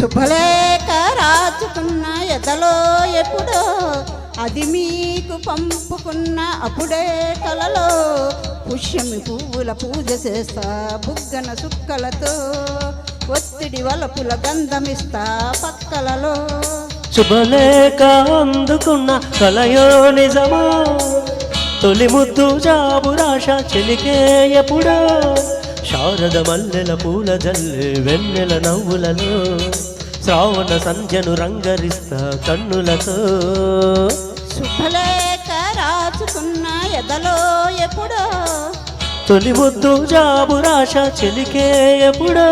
శుభలేఖ రాచుకున్న ఎదలో ఎప్పుడో అది మీకు పంపుకున్న అప్పుడే కలలో పుష్యమి పువ్వుల పూజ చేస్తా బుగ్గన సుక్కలతో ఒత్తిడి వలపుల గంధమిస్తా పక్కలలో శుభలేఖ అందుకున్న కలయో నిజమా తొలి ముద్దు జాబురాశ చెలికే ఎప్పుడో శారద మల్లెల పూల జల్లె వెన్నెల నవ్వులలో శ్రావణ సంధ్యను రంగరిస్తా కన్నులతో శుభలేఖ రాచుకున్న ఎదలో ఎప్పుడో తొలి ముద్దు జాబురాశ చెలికే ఎప్పుడో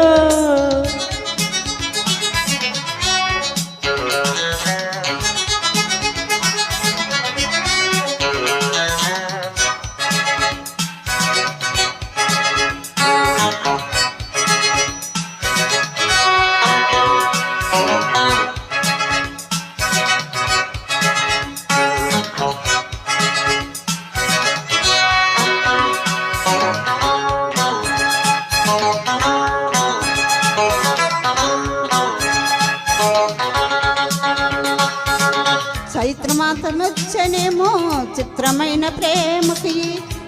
చైత్రమాసమొచ్చనేమో చిత్రమైన ప్రేమకి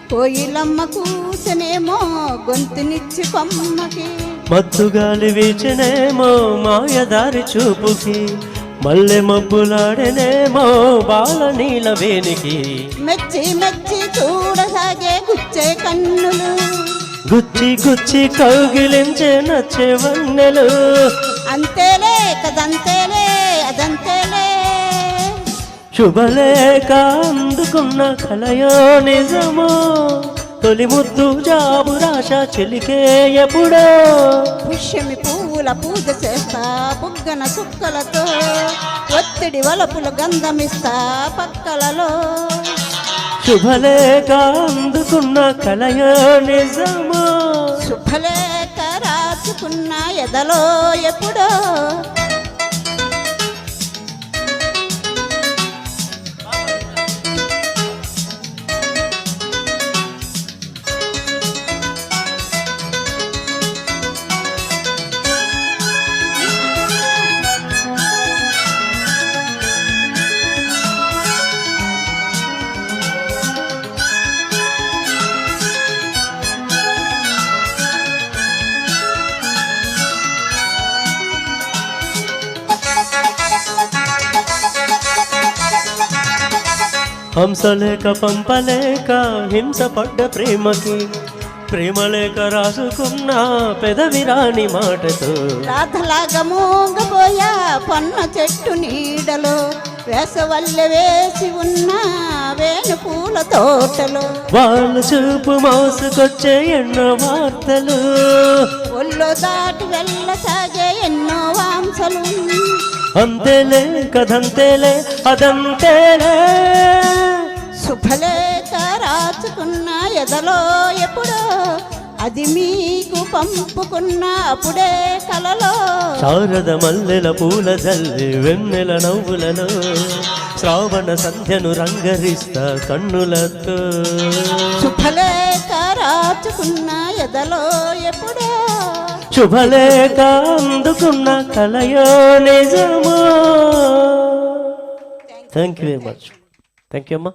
కోయిలమ్మ కూసనేమో గొంతునిచ్చి కొమ్మకి మత్తుగాలి వీచినేమో మాయదారి చూపుకి మల్లె మబ్బులాడనేమో బాల నీల వేనికి మెచ్చి మెచ్చి చూడసాగే గుచ్చే కన్నులు గుచ్చి గుచ్చి కౌగిలించే నచ్చే వన్నెలు అంతేలే కదంతేలే అదంతేలే శుభలేఖ అందుకున్న కలయో నిజమో తొలి ముద్దు జాబురాశ చెలికే ఎప్పుడో పుష్యమి పువ్వుల పూజ చేస్తా బుగ్గన సుక్కలతో ఒత్తిడి వలపుల గంధమిస్తా పక్కలలో శుభలేఖ అందుకున్న కలయో నిజమో శుభలేఖ రాచుకున్న ఎదలో ఎప్పుడో హంసలేక పంపలేక హింసపడ్డ ప్రేమకి ప్రేమలేక రాసుకున్న పెదవిరాని మాటతో రాధలాగా మూగబోయా పన్న చెట్టు నీడలో వేసవల్లె వేసి ఉన్న వేణు పూల తోటలో వాళ్ళు చూపు మోసుకొచ్చే ఎన్నో వార్తలు ఒళ్ళో దాటి వెళ్ళసాగే ఎన్నో వాంసలు అంతేలే కదంతేలే అదంతేలే శుభలేఖ రాచుకున్న ఎదలో ఎప్పుడో అది మీకు పంపుకున్న అప్పుడే కలలో శారద మల్లెల పూల జల్లి వెన్నెల నవ్వులలో శ్రావణ సంధ్యను రంగరిస్తా కన్నులతో శుభలేఖ రాచుకున్న ఎదలో ఎప్పుడో శుభలేఖ అందుకున్న కలయో నిజమో thank you very much thank you అమ్మా